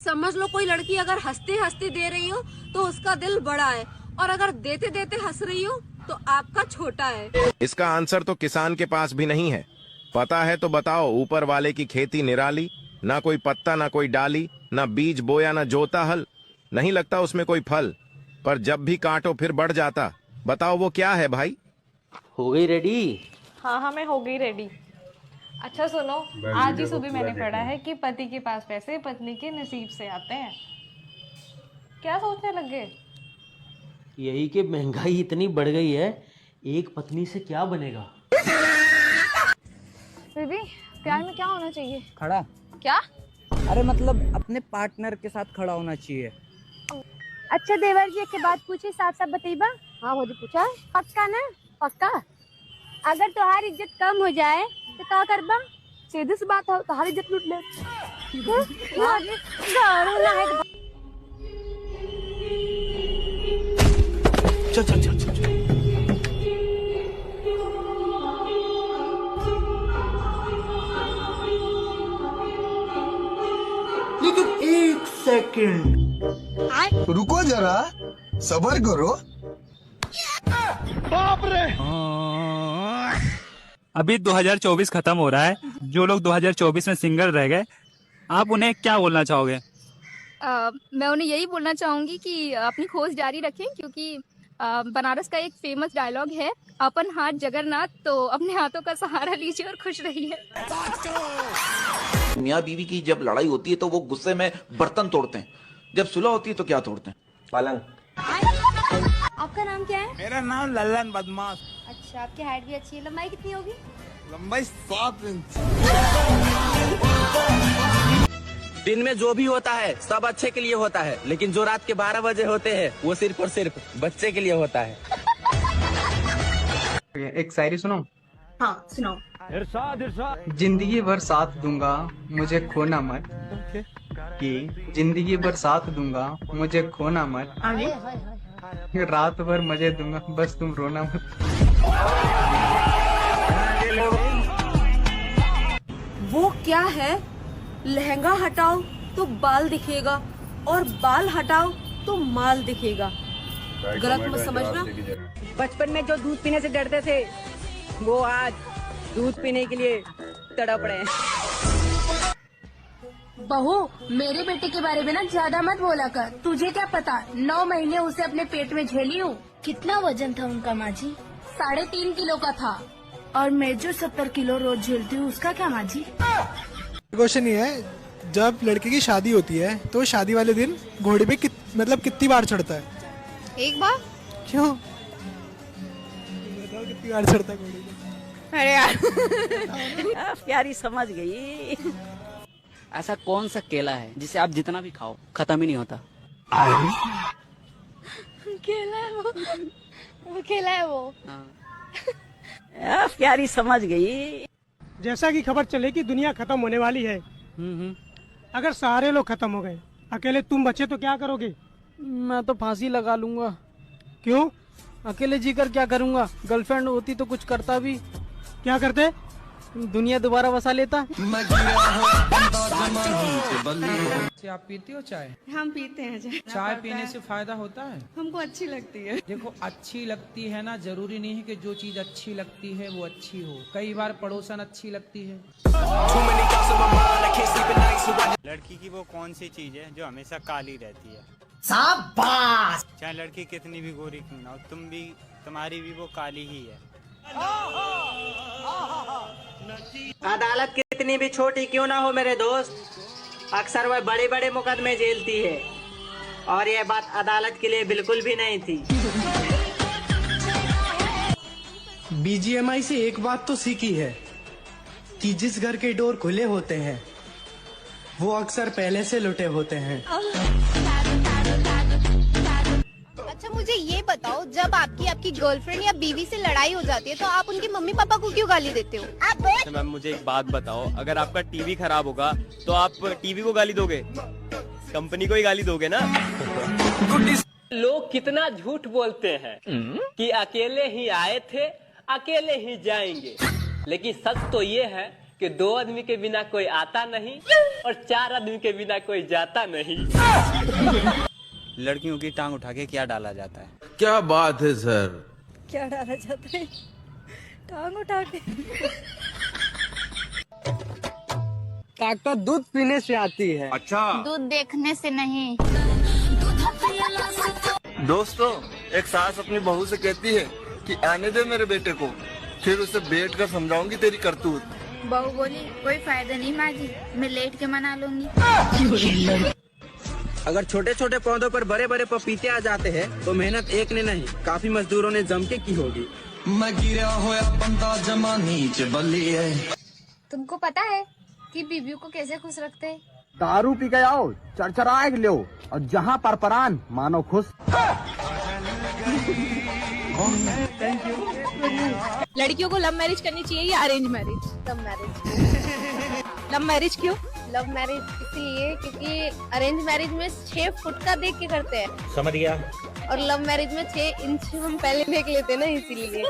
समझ लो कोई लड़की अगर हंसते हंसते दे रही हो तो उसका दिल बड़ा है, और अगर देते देते हंस रही हो तो आपका छोटा है। इसका आंसर तो किसान के पास भी नहीं है। पता है तो बताओ। ऊपर वाले की खेती निराली, ना कोई पत्ता ना कोई डाली, ना बीज बोया ना जोता हल, नहीं लगता उसमें कोई फल, पर जब भी काटो फिर बढ़ जाता। बताओ वो क्या है भाई? हो गई रेडी? हाँ हाँ, मैं हो गई रेडी। अच्छा सुनो, आज ही सुबह मैंने पढ़ा है कि पति के पास पैसे पत्नी के नसीब से आते हैं। क्या सोचने लग गए? यही कि महंगाई इतनी बढ़ गई है, एक पत्नी से क्या बनेगा। बेबी, प्यार में क्या होना चाहिए? खड़ा। क्या? अरे मतलब अपने पार्टनर के साथ खड़ा होना चाहिए। अच्छा देवर जी, एक बात पूछी, साफ साफ बताइबा। हाँ वो जो पूछा पक्का ना? पक्का। अगर तुम्हारी इज्जत कम हो जाए तो क्या करबा? सीधी सी बात है, तुम्हारी इज्जत लूट ले। चल चल चल चल। लेकिन एक सेकंड रुको जरा, सबर करो। अभी 2024 खत्म हो रहा है। जो लोग 2024 में सिंगल रह गए, आप उन्हें क्या बोलना चाहोगे? मैं उन्हें यही बोलना चाहूंगी कि अपनी खोज जारी रखें, क्योंकि बनारस का एक फेमस डायलॉग है, अपन हाथ जगन्नाथ, तो अपने हाथों का सहारा लीजिए और खुश रहिए। मियाँ बीवी की जब लड़ाई होती है तो वो गुस्से में बर्तन तोड़ते हैं, जब सुलह होती है तो क्या तोड़ते हैं? पलंग। आपका नाम क्या है? मेरा नाम लल्लन बदमाश। अच्छा, आपकी हाइट भी अच्छी है। लंबाई कितनी होगी? लंबाई 7 इंच। दिन में जो भी होता है सब अच्छे के लिए होता है, लेकिन जो रात के 12 बजे होते हैं वो सिर्फ और सिर्फ बच्चे के लिए होता है। एक शायरी सुनो। हाँ सुनाओ। जिंदगी भर साथ दूंगा मुझे खोना मत, कि जिंदगी भर साथ दूंगा मुझे खोना मत, रात भर मजे दूंगा बस तुम रोना मत। वो क्या है? लहंगा हटाओ तो बाल दिखेगा, और बाल हटाओ तो माल दिखेगा। गलत मत समझना। बचपन में जो दूध पीने से डरते थे, वो आज दूध पीने के लिए तड़प रहे हैं। बहू, मेरे बेटे के बारे में ना ज्यादा मत बोला कर। तुझे क्या पता, 9 महीने उसे अपने पेट में झेली हूँ। कितना वजन था उनका माँ जी? 3.5 किलो का था। और मैं जो 70 किलो रोज झेलती हूँ, उसका क्या माँ जी? क्वेश्चन ये है, जब लड़के की शादी होती है तो शादी वाले दिन घोड़े पे मतलब कितनी बार चढ़ता है? एक बार। क्यों बताओ, कितनी बार चढ़ता है घोड़े पे? अरे यार प्यारी समझ गई। ऐसा कौन सा केला है जिसे आप जितना भी खाओ खत्म ही नहीं होता? केला है वो केला है वो। प्यारी समझ गई। जैसा कि खबर चले कि दुनिया खत्म होने वाली है, अगर सारे लोग खत्म हो गए, अकेले तुम बचे तो क्या करोगे? मैं तो फांसी लगा लूंगा। क्यों? अकेले जीकर क्या करूंगा? गर्लफ्रेंड होती तो कुछ करता भी। क्या करते? दुनिया दोबारा बसा लेता। आप पीती हो चाय? हम पीते हैं चाय पीने से फायदा होता है? हमको अच्छी लगती है। देखो, अच्छी लगती है ना, जरूरी नहीं है कि जो चीज अच्छी लगती है वो अच्छी हो। कई बार पड़ोसन अच्छी लगती है। लड़की की वो कौन सी चीज है जो हमेशा काली रहती है? शाबाश। चाहे लड़की कितनी भी गोरी क्यों ना हो, तुम्हारी भी वो काली ही है। अदालत कितनी भी छोटी क्यों ना हो मेरे दोस्त, अक्सर वह बड़े बड़े मुकदमे झेलती है, और यह बात अदालत के लिए बिल्कुल भी नहीं थी। BGMI से एक बात तो सीखी है कि जिस घर के डोर खुले होते हैं वो अक्सर पहले से लुटे होते हैं। अच्छा मुझे ये बताओ, जब आपकी गर्लफ्रेंड या बीवी से लड़ाई हो जाती है तो आप उनके मम्मी पापा को क्यों गाली देते हो? तो मैम मुझे एक बात बताओ, अगर आपका टीवी खराब होगा तो आप टीवी को गाली दोगे? कंपनी को ही गाली दोगे ना? लोग कितना झूठ बोलते हैं कि अकेले ही आए थे अकेले ही जाएंगे, लेकिन सच तो ये है कि 2 आदमी के बिना कोई आता नहीं और 4 आदमी के बिना कोई जाता नहीं। लड़कियों की टांग उठा के क्या डाला जाता है? क्या बात है सर। क्या डाला जाता है? टांग उठा के। ताकत दूध पीने से आती है। अच्छा। दूध देखने से नहीं। दोस्तों, एक सास अपनी बहू से कहती है कि आने दे मेरे बेटे को, फिर उसे बैठ कर समझाऊंगी तेरी करतूत। बहू बोली कोई फायदा नहीं माँ जी, मैं लेट के मना लूंगी। अगर छोटे छोटे पौधों पर बड़े बड़े पपीते आ जाते हैं तो मेहनत एक ने नहीं काफी मजदूरों ने जम के की होगी। मैं गिरा होया बंदा जमा नीचे बल्ली है। तुमको पता है कि बीवियों को कैसे खुश रखते हैं? दारू पी के आओ, चरचराए लो और जहाँ पर परान मानो खुश। लड़कियों को लव मैरिज करनी चाहिए या arrange marriage? Love marriage. Love marriage क्यों? लव मैरिज इसलिए क्योंकि अरेंज मैरिज में 6 फुट का देख के करते हैं। समझ गया। और लव मैरिज में 6 इंच हम पहले देख लेते हैं ना, इसीलिए।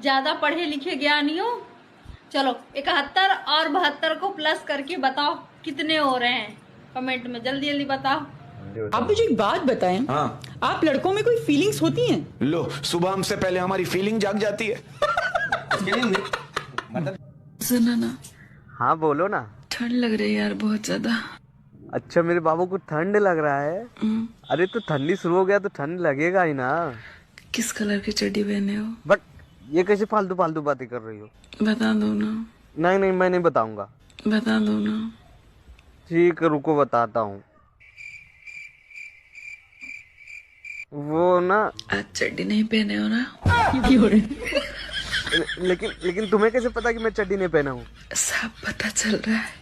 ज्यादा पढ़े लिखे ज्ञानियों, चलो 71 और 72 को प्लस करके बताओ कितने हो रहे हैं। कमेंट में जल्दी जल्दी बताओ। आप मुझे एक बात बताएं। हाँ। आप लड़कों में कोई फीलिंग्स होती हैं? लो, सुबह हमसे पहले हमारी फीलिंग जाग जाती है। सुनो ना। हाँ बोलो ना। ठंड लग रही है यार बहुत ज्यादा। अच्छा मेरे बाबू को ठंड लग रहा है? अरे तो ठंडी शुरू हो गया तो ठंड लगेगा ही ना। किस कलर की चड्डी पहने हो? बट ये कैसे फालतू फालतू बातें कर रही हो? बता दो ना। नहीं नहीं मैं नहीं बताऊंगा। बता दो ना। ठीक है रुको बताता हूँ। वो ना आज चड्डी नहीं पहने हो ना? लेकिन तुम्हें कैसे पता कि मैं चड्डी नहीं पहना हूँ? सब पता चल रहा है।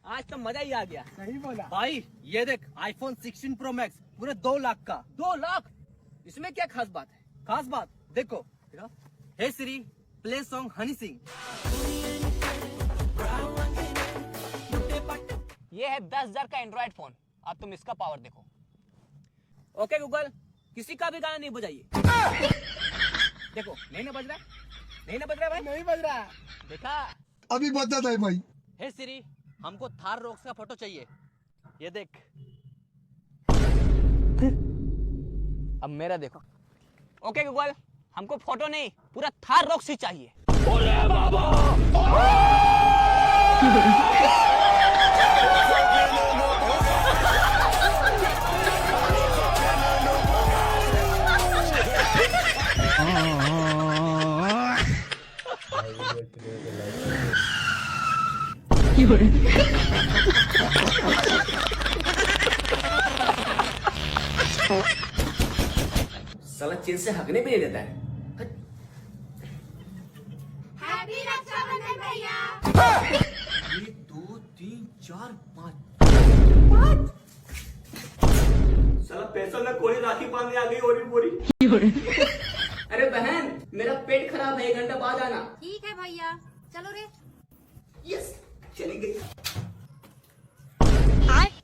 आज तो मजा ही आ गया। नहीं बोला भाई, ये देख iPhone 16 Pro Max पूरे 2 लाख का। 2 लाख? इसमें क्या खास बात है? खास बात देखो। हे श्री प्ले सॉन्ग हनी सिंह। ये है 10,000 का एंड्रॉइड फोन। अब तुम इसका पावर देखो। ओके गूगल, किसी का भी गाना नहीं बजाइए। देखो नहीं ना बज रहा, नहीं ना बज रहा भाई, नहीं बज रहा। देखा अभी बजा है भाई। हे सिरी, हमको थार रॉक्स का फोटो चाहिए। ये देख। अब मेरा देखो। ओके गूगल, हमको फोटो नहीं पूरा थार रॉक्स ही चाहिए। साला चीन से हगने भी नहीं देता है। हैप्पी रक्षाबंधन भैया। 1 2 3 4 5। साला पैसों में कोई राखी बांधने आ गई ओरी बोरी। अरे बहन, मेरा पेट खराब है, 1 घंटा बाद आना। ठीक है भैया, चलो रे। यस, चली गई।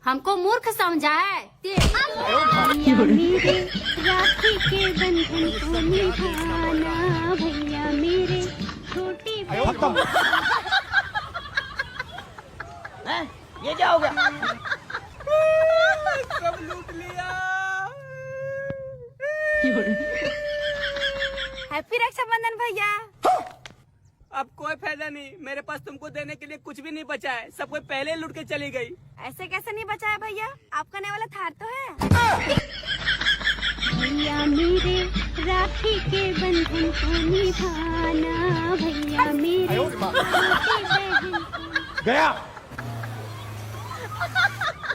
हमको मूर्ख समझा है। भैया मेरे राखी के बंधन को निभाना, भैया मेरे छोटे ये क्या हो गया? सब लूट लिया। हैप्पी रक्षाबंधन भैया। अब कोई फायदा नहीं, मेरे पास तुमको देने के लिए कुछ भी नहीं बचा है। सब कोई पहले लूट के चली गई। ऐसे कैसे नहीं बचा है भैया? आपका नया वाला थार तो है। भैया मेरे राखी के बंधन को निभाना, भैया मेरे छोटे बहन को। गया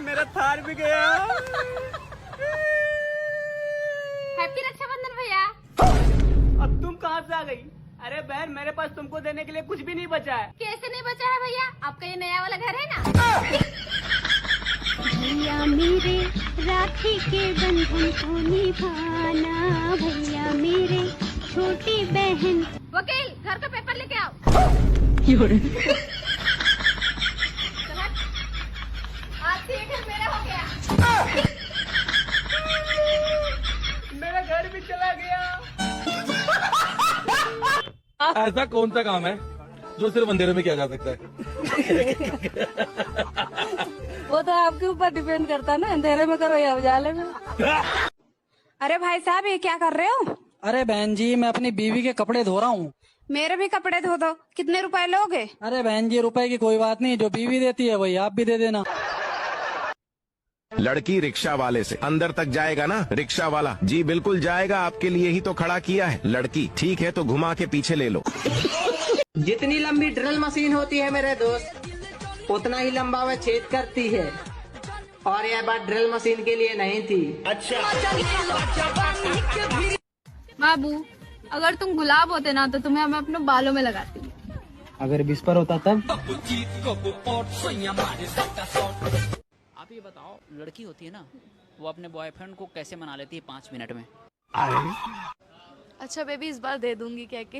मेरा थार भी गया। हैप्पी रक्षाबंधन भैया। अब तुम कहाँ से आ गई? अरे बहन, मेरे पास तुमको देने के लिए कुछ भी नहीं बचा है। कैसे नहीं बचा है भैया? आपका ये नया वाला घर है ना। भैया मेरे राखी के बंधन को निभाना, भैया मेरे छोटी बहन। वकील, घर का पेपर लेके आओ। आज से ये घर मेरा हो गया। मेरा घर भी चला गया। ऐसा कौन सा काम है जो सिर्फ अंधेरे में किया जा सकता है? वो तो आपके ऊपर डिपेंड करता है ना, अंधेरे में करो या उजाले में। अरे भाई साहब, ये क्या कर रहे हो? अरे बहन जी, मैं अपनी बीवी के कपड़े धो रहा हूँ। मेरे भी कपड़े धो दो। कितने रुपए लोगे? अरे बहन जी, रुपए की कोई बात नहीं, जो बीवी देती है वही आप भी दे देना। लड़की रिक्शा वाले से अंदर तक जाएगा ना? रिक्शा वाला, जी बिल्कुल जाएगा, आपके लिए ही तो खड़ा किया है। लड़की, ठीक है तो घुमा के पीछे ले लो। जितनी लंबी ड्रिल मशीन होती है मेरे दोस्त, उतना ही लंबा वह छेद करती है। और यह बात ड्रिल मशीन के लिए नहीं थी। अच्छा। बाबू, अगर तुम गुलाब होते ना तो तुम्हें मैं अपने बालों में लगाती। अगर विस्पर होता तब? आप ये बताओ, लड़की होती है ना, वो अपने बॉयफ्रेंड को कैसे मना लेती है 5 मिनट में? अच्छा बेबी, इस बार दे दूंगी कह के।